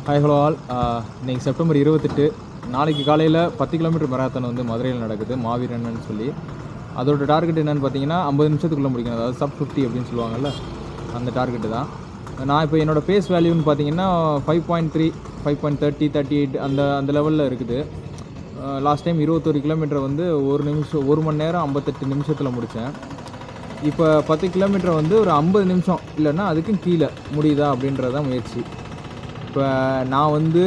Hi hello all. இன்றைக்கி September 28 நாளைக்கு காலையில் 10 கிலோமீட்டர் மேராத்தான் வந்து மதுரையில் நடக்குது, மாவீரன்னு சொல்லி. அதோட டார்கெட் என்னென்னு பார்த்தீங்கன்னா 50 நிமிஷத்துக்குள்ளே முடிக்கணும், அதாவது சப் 50 அப்படின்னு சொல்லுவாங்கள்ல, அந்த டார்கெட்டு தான். நான் இப்போ என்னோடய பேஸ் வேல்யூன்னு பார்த்தீங்கன்னா 5.3, 5.30, 38 அந்த லெவலில் இருக்குது. லாஸ்ட் டைம் 21 கிலோமீட்டர் வந்து 1 மணி நேரம் 58 நிமிஷத்தில் முடித்தேன். இப்போ 10 கிலோமீட்டர் வந்து ஒரு 50 நிமிஷம் இல்லைன்னா அதுக்கும் கீழே முடியுதா அப்படின்றதான் முயற்சி. இப்போ நான் வந்து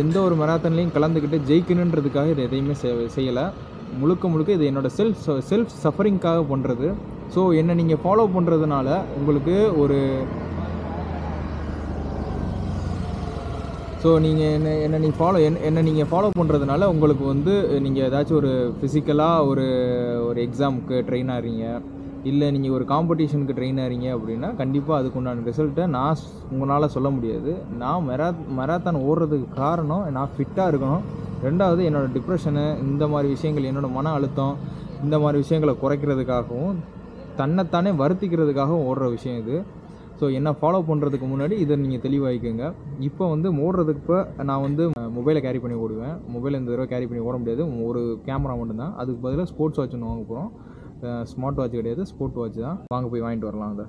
எந்த ஒரு மேராத்தான்லேயும் கலந்துக்கிட்டு ஜெயிக்கணுன்றதுக்காக இது எதையுமே செய்யலை. முழுக்க இது என்னோடய செல்ஃப் சஃபரிங்காக பண்ணுறது. ஸோ என்னை நீங்கள் ஃபாலோ பண்ணுறதுனால உங்களுக்கு ஒரு நீங்கள் என்னை நீங்கள் ஃபாலோ பண்ணுறதுனால உங்களுக்கு வந்து நீங்கள் ஏதாச்சும் ஒரு ஃபிசிக்கலாக ஒரு எக்ஸாமுக்கு ட்ரெயின் ஆகிறீங்க, இல்லை நீங்கள் ஒரு காம்படிஷனுக்கு ட்ரெயின் ஆகிறீங்க அப்படின்னா கண்டிப்பாக அதுக்குண்டான ரிசல்ட்டை நான் உங்களால் சொல்ல முடியாது. நான் மேராத்தான் ஓடுறதுக்கு காரணம் நான் ஃபிட்டாக இருக்கணும். ரெண்டாவது என்னோடய டிப்ரெஷனு, இந்த மாதிரி விஷயங்கள், என்னோடய மன அழுத்தம், இந்த மாதிரி விஷயங்களை குறைக்கிறதுக்காகவும் தன்னைத்தானே வருத்திக்கிறதுக்காகவும் ஓடுற விஷயம் இது. ஸோ என்னை ஃபாலோ பண்ணுறதுக்கு முன்னாடி இதை நீங்கள் தெளிவாகிக்கோங்க. இப்போ வந்து ஓடுறதுக்கு நான் வந்து மொபைலை கேரி பண்ணி ஓடுவேன். மொபைலை இந்த தடவை கேரி பண்ணி ஓட முடியாது, ஒரு கேமரா மட்டும்தான். அதுக்கு பதிலாக ஸ்போர்ட்ஸ் வாட்ச் ஒன்று வாங்க போகிறோம். ஸ்மார்ட் வாட்ச் கிடையாது, ஸ்போர்ட் வாட்ச் தான். வாங்க போய் வாங்கிட்டு வரலாம். அதை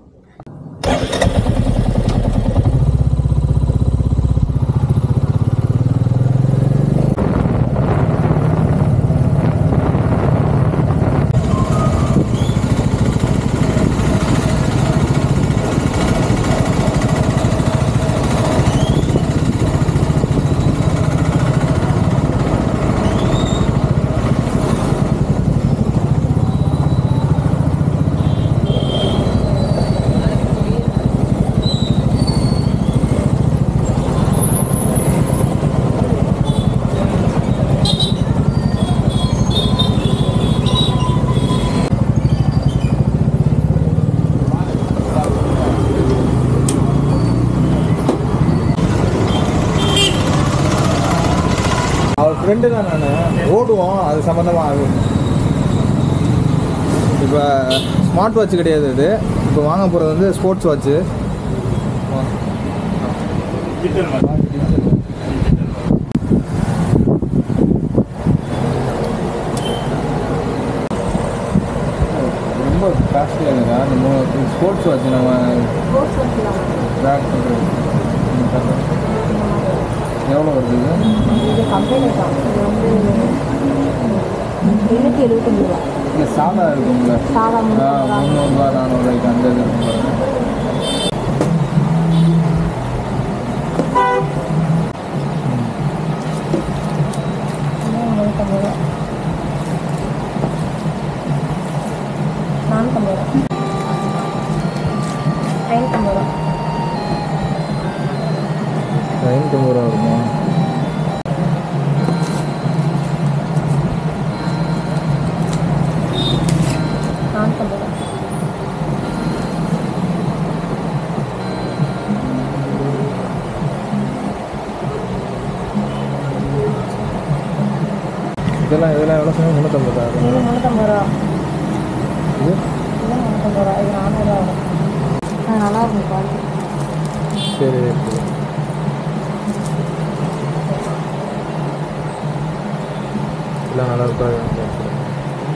ஃப்ரெண்டு தான், நான் ஓடுவோம், அது சம்மந்தமாக ஆகும். இப்போ ஸ்மார்ட் வாட்ச் கிடையாது இது. இப்போ வாங்க போகிறது வந்து ஸ்போர்ட்ஸ் வாட்ச்சு. ரொம்ப காஸ்ட்லியாக இருக்குதா நம்ம ஸ்போர்ட்ஸ் வாட்ச்? நம்ம ட்ராக் பண்ணுறது எவ்வளோ வருது இது? கம்பெனி தான். இது வந்து 775 ரூபா. இல்லை சாதா இருக்குங்களா? சாதா 300 ரூபா 400 ரூபாய்க்கு அந்த இது இருக்கும். வருமா? இதெல்லாம் எவ்வளோ சொன்னால் 350 ரூபா. இது 350 ரூபா. இது 350 ரூபா. இது 400 ரூபா வரும். நல்லா இருக்கும் குவாலிட்டி. சரி, எல்லாம் நல்லா இருக்கா?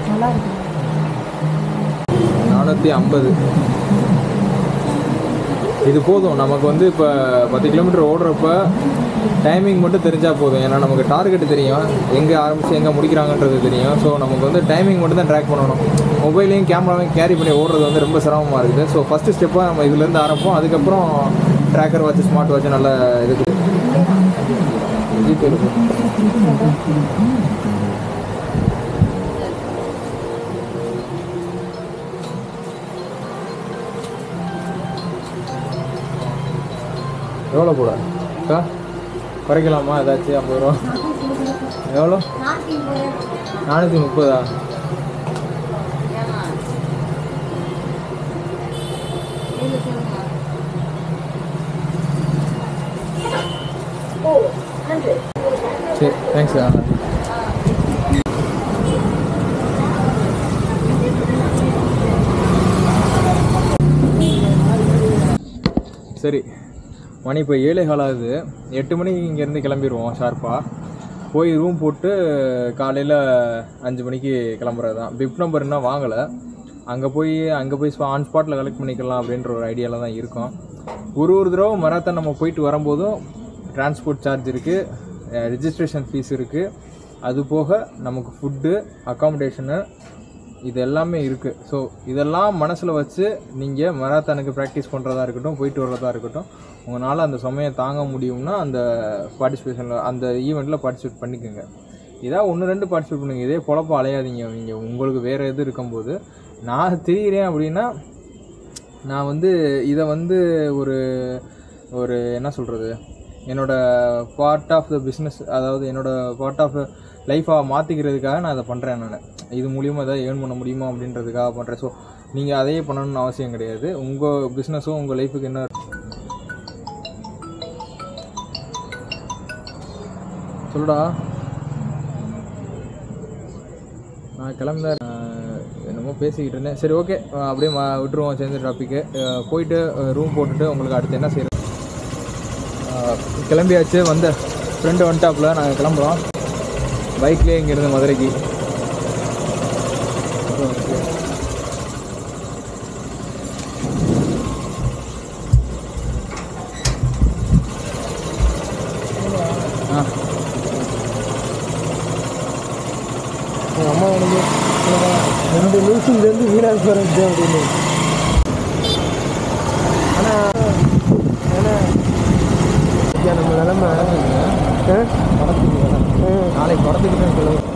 நல்லா இருக்கும். 450 இது போதும் நமக்கு. வந்து இப்போ 10 கிலோமீட்டர் ஓடுறப்ப டைமிங் மட்டும் தெரிஞ்சால் போதும். ஏன்னா நமக்கு டார்கெட்டு தெரியும், எங்கே ஆரம்பித்து எங்கே முடிக்கிறாங்கன்றது தெரியும். ஸோ நமக்கு வந்து டைமிங் மட்டும் தான் ட்ராக் பண்ணணும். மொபைலையும் கேமராவையும் கேரி பண்ணி ஓடுறது வந்து ரொம்ப சிரமமாக இருக்குது. ஸோ ஃபஸ்ட்டு ஸ்டெப்பாக நம்ம இதுலேருந்து ஆரம்பிப்போம். அதுக்கப்புறம் ட்ராக்கர் வாட்ச், ஸ்மார்ட் வாட்ச் நல்ல இருக்குது. ஜிபே இருக்குது. எவ்வளோ கூட அக்கா குறைக்கலாமா ஏதாச்சும்? 50 ரூபா. எவ்வளோ? 430. சரி, தேங்க்ஸ்க்கா. சரி, மணி இப்போ 7:15 ஆகுது. 8 மணிக்கு இங்கேருந்து கிளம்பிடுவோம் ஷார்ப்பாக. போய் ரூம் போட்டு காலையில் 5 மணிக்கு கிளம்புறது தான். பிப் நம்பர் இன்னும் வாங்கலை. அங்கே போய் ஆன் ஸ்பாட்டில் கலெக்ட் பண்ணிக்கலாம் அப்படின்ற ஒரு ஐடியாவில் தான் இருக்கோம். ஒரு தடவை மராத்தான் நம்ம போயிட்டு வரும்போதும் டிரான்ஸ்போர்ட் சார்ஜ் இருக்குது, ரெஜிஸ்ட்ரேஷன் ஃபீஸ் இருக்குது, அது போக நமக்கு ஃபுட்டு, அக்காமடேஷனு இது எல்லாமே இருக்குது. ஸோ இதெல்லாம் மனசில் வச்சு நீங்கள் மராத்தானுக்கு ப்ராக்டிஸ் பண்ணுறதா இருக்கட்டும், போயிட்டு வர்றதா இருக்கட்டும், உங்களால் அந்த சமயம் தாங்க முடியும்னா அந்த பார்ட்டிசிபேஷனில் அந்த ஈவெண்ட்டில் பார்ட்டிசிபேட் பண்ணிக்கோங்க. இதாக 1-2 பார்ட்டிசிபேட் பண்ணுங்கள். இதே பொழப்ப அலையாதீங்க. நீங்கள் உங்களுக்கு வேறு எது இருக்கும்போது நான் தெரிகிறேன் அப்படின்னா நான் இதை ஒரு என்ன சொல்கிறது, என்னோடய பார்ட் ஆஃப் த பிஸ்னஸ், அதாவது என்னோடய பார்ட் ஆஃப் லைஃபாக மாற்றிக்கிறதுக்காக நான் அதை பண்ணுறேன். நான் இது மூலியமாக எதாவது ஏர்ன் பண்ண முடியுமா அப்படின்றதுக்காக பண்ணுறேன். ஸோ நீங்கள் அதையே பண்ணணும்னு அவசியம் கிடையாது. உங்கள் பிஸ்னஸும் உங்கள் லைஃபுக்கு என்ன சொல்லுடா. நான் கிளம்புறேன், என்னமோ பேசிக்கிட்டு இருந்தேன். சரி, ஓகே, அப்படியே விட்டுருவோம் சேர்ந்து டாப்பிக்கு. போயிட்டு ரூம் போட்டுட்டு உங்களுக்கு அடுத்து என்ன செய்கிறோம். கிளம்பியாச்சு. வந்த ஃப்ரெண்டு வந்துட்டாப்புல. நாங்கள் கிளம்புறோம் பைக்லேயே இங்கேருந்து மதுரைக்கு. அம்மா எனக்கு 2 நிமிஷத்துலேருந்து வீராஸ் வரது அப்படின்னு. ஆனால் நம்ம நிலமை நாளைக்கு படத்துக்கு தான் சொல்லுவோம்.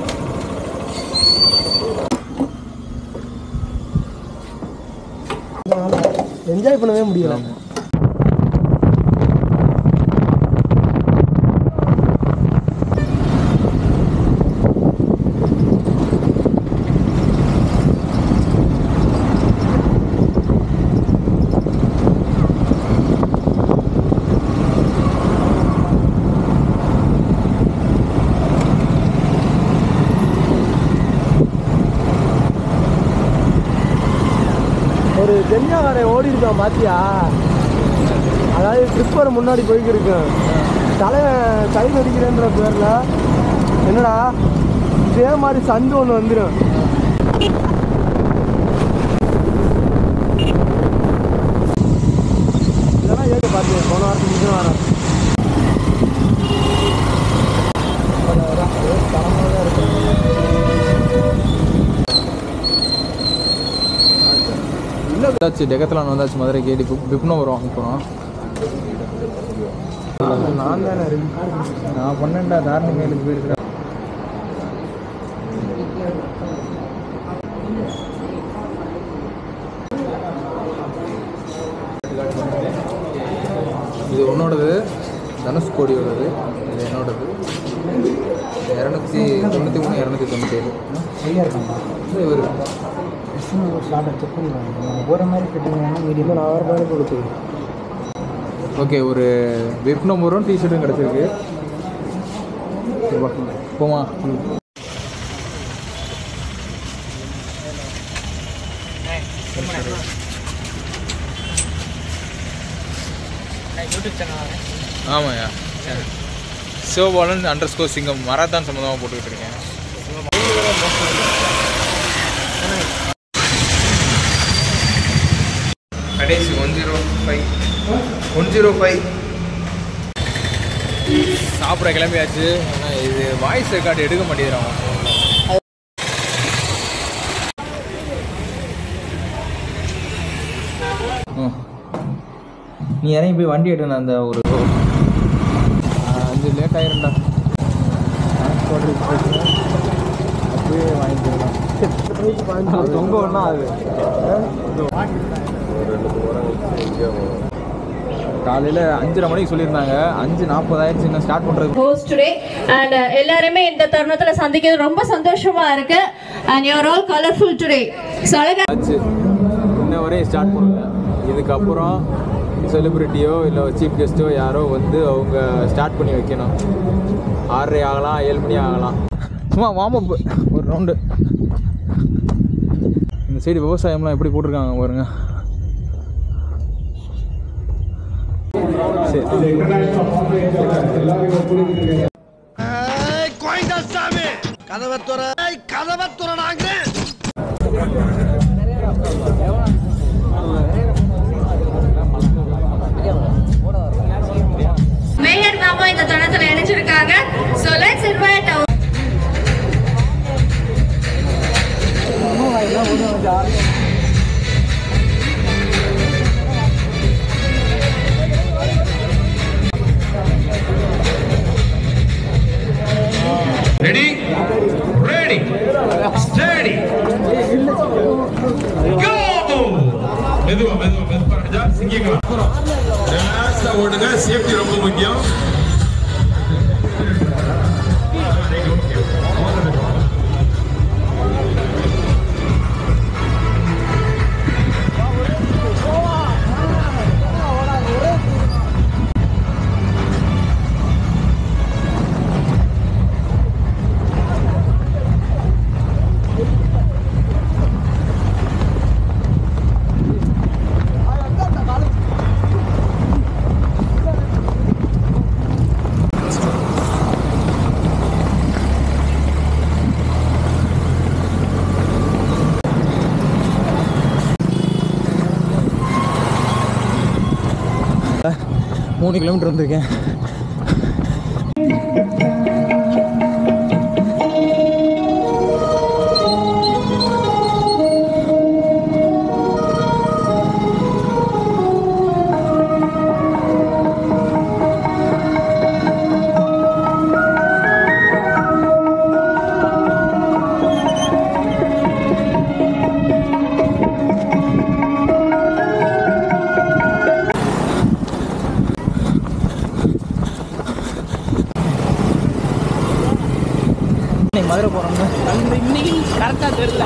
என்ஜாய் பண்ணவே முடியல. ஒரு தென்னியாகாரை ஓடி இருக்கோம் பார்த்தியா? அதாவது ட்ரிப்பர் முன்னாடி போய்க்கிருக்கேன். தலை நடிக்கிறேன்ற பேரில் என்னடா இதே மாதிரி சண்டு ஒன்று வந்துடும். இதெல்லாம் ஏற்க பார்த்தேன் போன வாரத்துக்கு முந்தின வாரம். தரமாக தான் இருக்கும். வந்தாச்சு, டெக்கத்லான் வந்தாச்சு மதுரைக்கு. பிப்னோ வரும் வாங்க போகிறோம். நான் தானே நான் 12 தாரணி மேலுக்கு போயிருக்கிறேன். இது உன்னோடது, தனுஷ்கோடியோடது, இது என்னோடது. 293 297 சரியாக இருக்காங்க. இவர் ஸ்லாட்டை செக் பண்ணிடுவாங்க. போகிற மாதிரி ஃபிட்டிங் மீடியமாக நான் 1000 ரூபாய் கொடுத்து. ஓகே, ஒரு விப்னோ மோரும் டிஷர்ட்டும் கிடச்சிருக்கு. போமா. ஆமாய்யா, சிவபாலன் _சிங்கம் மராத்தான் சம்மந்தமாக போட்டுக்கிட்டு இருக்கேன். கடைசி 105 சாப்பிட கிளம்பியாச்சு. ஆனால் இது வாய்ஸ் ரெக்கார்டு எடுக்க மாட்டேங்கிறாங்க. நீ இறங்கி போய் வண்டி எடுக்கணும். அந்த ஒரு 5 லேட் ஆயிரும்டா. அப்படியே வாங்கிக்கலாம். தொங்க ஒன்றா அது காலையில் 5:30 மணிக்கு சொல்லியிருந்தாங்க. 5:40 ஆயிடுச்சு இன்னும் ஸ்டார்ட் பண்ணுறது. ஹோஸ்ட் டுடே அண்ட் எல்லாருமே இந்த தருணத்தில் சந்திக்கிறது ரொம்ப சந்தோஷமா இருக்கு. And you are all colourful today. ஆச்சு, இன்ன வரையும் ஸ்டார்ட் பண்ணல. இதுக்கப்புறம் செலிப்ரிட்டியோ இல்லை சீஃப் கெஸ்ட்டோ யாரோ வந்து அவங்க ஸ்டார்ட் பண்ணி வைக்கணும். 6:30 ஆகலாம், 7 மணி ஆகலாம். சும்மா வார்ம் அப் ஒரு ரவுண்டு. இந்த சைடு விவசாயம்லாம் எப்படி போட்டிருக்காங்க பாருங்க. மேயர் மாமா இந்த தருணத்துல இணைச்சிருக்காங்க. So let's invite our Ready? Ready? Steady? Go! மெதுவா ராஜா சிங்கிக்கலாம். ரிலாக்ஸா ஓடுங்க, சேஃப்டி ரொம்ப முக்கியம். மூணு கிலோமீட்டர் வந்திருக்கேன். மதுரை போகிறோம்னா இன்னைக்கு கரெக்டாக தெரியல.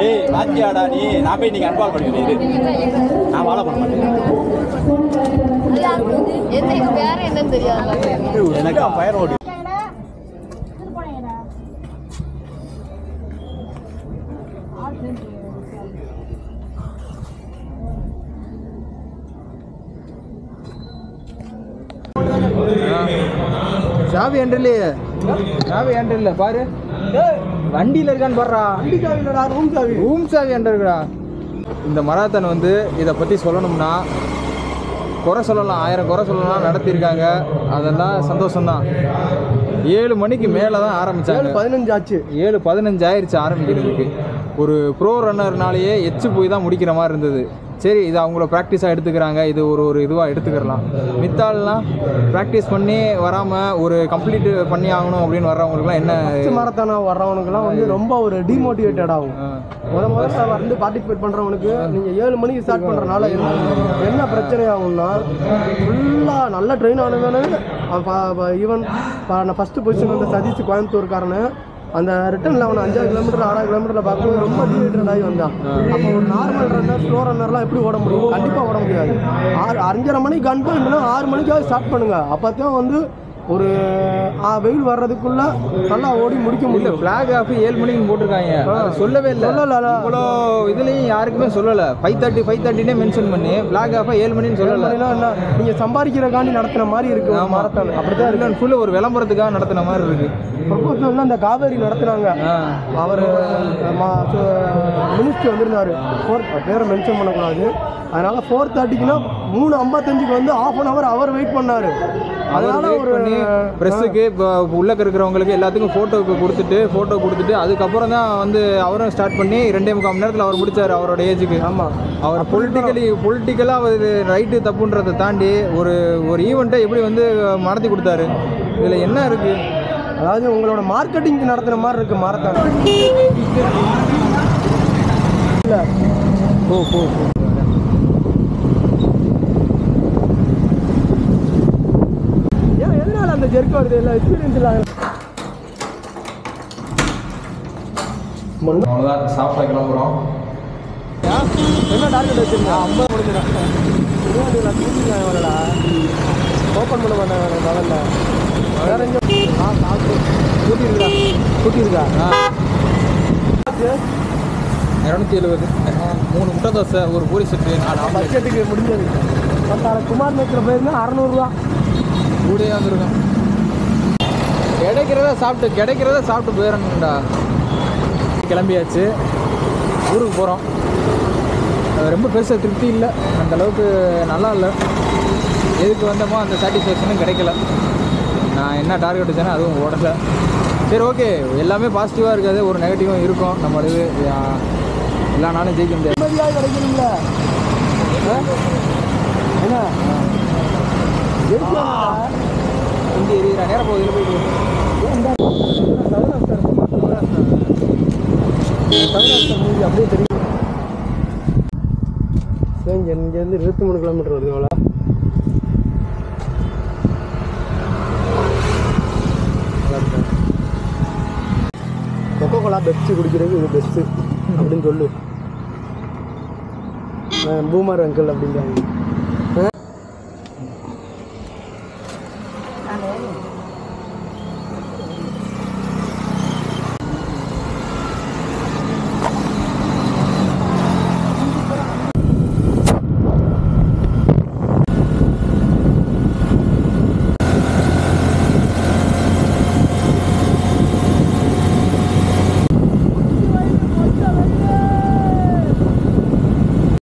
ஏய் பாத்தியாடா நீ நான் போய் நீங்க அன்பால் பண்ணிக்கிறேன். நான் வாழ பண்ண மாட்டேன். வேற என்னன்னு தெரியாது. எனக்கு ஃபயர் ஓடி சாவி என்ட்ரிலையே சாவி என்ட்ரில பாரு வண்டியில் இருக்கான்னு பாடுறா. ரூம் சாவி என்ட்ரு இருக்குடா. இந்த மராத்தான் வந்து இதை பற்றி சொல்லணும்னா குறை சொல்லலாம், 1000 குறை சொல்லலாம், நடத்தியிருக்காங்க. அதெல்லாம் சந்தோஷம்தான். 7 மணிக்கு மேலே தான் ஆரம்பித்தாங்க. 15 ஆச்சு. 7:15 ஆயிடுச்சு ஆரம்பிக்கிறதுக்கு. ஒரு ப்ரோ ரன்னர்னாலேயே எச்சு போய் தான் முடிக்கிற மாதிரி இருந்தது. சரி, இது அவங்கள ப்ராக்டிஸாக எடுத்துக்கிறாங்க, இது ஒரு இதுவாக எடுத்துக்கிறலாம். மித்தாலெலாம் ப்ராக்டிஸ் பண்ணி வராமல் ஒரு கம்ப்ளீட் பண்ணி ஆகணும் அப்படின்னு வர்றவங்களுக்குலாம் என்ன மாரத்தானாக வர்றவனுக்குலாம் வந்து ரொம்ப ஒரு டிமோட்டிவேட்டட் ஆகும். முதல்ல வந்து பார்ட்டிசிபேட் பண்ணுறவனுக்கு நீங்கள் 7 மணிக்கு ஸ்டார்ட் பண்ணுறதுனால என்ன பிரச்சனை ஆகும்னா, ஃபுல்லாக நல்லா ட்ரெயின் ஆனவனு ஈவன் நான் ஃபஸ்ட்டு பொசிஷன் வந்து சதீஷ் கோயம்புத்தூர்காரனு அந்த ரிட்டர்னில் அவனை 5 கிலோமீட்டர் 6 கிலோமீட்டரில் பார்க்கும்போது ரொம்ப டீஹைட்ரேட் ஆகி வந்தான். அப்போ ஒரு நார்மல் ரன்னர் ஸ்லோ ரன்னர்லாம் எப்படி ஓட முடியும்? கண்டிப்பாக ஓட முடியாது. 5:30 மணிக்கு கன் பண்ணிட்டுனா 6 மணிக்காவது ஸ்டார்ட் பண்ணுங்கள். அப்போத்தான் வந்து ஒரு வெயில் வர்றதுக்குள்ள நல்லா ஓடி முடிக்க இல்லை முடியும். ஃப்ளாக் ஆஃப் 7 மணிக்கு போட்டிருக்காங்க, அதை சொல்லவே இல்லை. இவ்வளோ இதுலேயும் யாருக்குமே சொல்லலை. 5:30 மென்ஷன் பண்ணி ஃப்ளாக் ஆஃப் 7 மணின்னு சொல்லலை. என்ன நீங்கள் சம்பாதிக்கிறக்காண்டி நடத்துன மாதிரி இருக்கு மாரத்தான். அப்படிதான் இருக்கு. ஃபுல்லு ஒரு விளம்பரத்துக்காக நடத்துன மாதிரி இருக்கு. ப்ரொபோசல் அந்த காவேரி நடத்துனாங்க. அவர் மினிஸ்டர் வந்திருந்தாரு. பேரை மென்ஷன் பண்ணக்கூடாது. அதனால 4:30க்குன்னா 3:55 வந்து ½ அன் ஹவர் அவர் வெயிட் பண்ணாரு. அதனால ஒரு ப்ரெஸ்ஸுக்கு இப்போ உள்ளே இருக்கிறவங்களுக்கு எல்லாத்துக்கும் ஃபோட்டோ கொடுத்துட்டு அதுக்கப்புறம் தான் வந்து அவரும் ஸ்டார்ட் பண்ணி 2.25 மணி நேரத்தில் அவர் முடிச்சார் அவரோட ஏஜுக்கு. ஆமாம், அவர் பொலிட்டிக்கலாக அவர் ரைட்டு தப்புன்றதை தாண்டி ஒரு ஈவெண்ட்டை எப்படி வந்து நடத்தி கொடுத்தாரு. இதில் என்ன இருக்குது? அதாவது உங்களோட மார்க்கெட்டிங் நடத்துகிற மாதிரி இருக்கு மாரத்தான். இல்லை போ ஏன் எதனால அந்த ஜெர்க்கு வருது? இல்லை எக்ஸ்பீரியன்ஸ் இல்லை. அவ்வளோதான், சாப்பிட்டா கிளம்புறோம். என்ன டார்கெட் வச்சுருந்தா? 50 முடிஞ்சிடும். 20 நான் தூக்கிக்கலாம் வரலா, ஓப்பன் பண்ண மாட்டேன் முதல்ல. வேற எங்கேயும் சாப்பிட்டு கூட்டியிருக்கா 270, 3 முட்டை தோசை, ஒரு பூரி செட்டு, 4 ஆம்லெட். பட்ஜெட்டுக்கு முடிஞ்சது. குமார் மேக்கில் போயிருந்தா 600 கூடயே வந்துருக்கேன். கிடைக்கிறத சாப்பிட்டு போயிடணும்டா. கிளம்பியாச்சு, ஊருக்கு போகிறோம். ரொம்ப பெருசாக திருப்தி இல்லை, அந்தளவுக்கு நல்லா இல்லை. எதுக்கு வந்தோமோ அந்த சாட்டிஸ்ஃபேக்ஷனும் கிடைக்கல. நான் என்ன டார்கெட் வச்சேனோ அதுவும் ஓடலை. சரி, ஓகே, எல்லாமே பாசிட்டிவாக இருக்காது, ஒரு நெகட்டிவும் இருக்கும். நம்ம இது எல்லா நாளும் ஜெயிக்க முடியாது. நிம்மதியாக கிடைக்கணும்ல என்ன இங்கே எரியிறா நேரம் போகுது. இதில் போயிட்டு மூஞ்சி அப்படியே தெரியும். இங்கேருந்து 23 கிலோமீட்டர் வருது. எவ்வளோ கொக்கோ கோலா பெஸ்ட்டு குடிக்கிறது இது பெஸ்ட்டு அப்படின்னு சொல்லு. பூமர் அங்கிள் அப்படிங்கிறாங்க.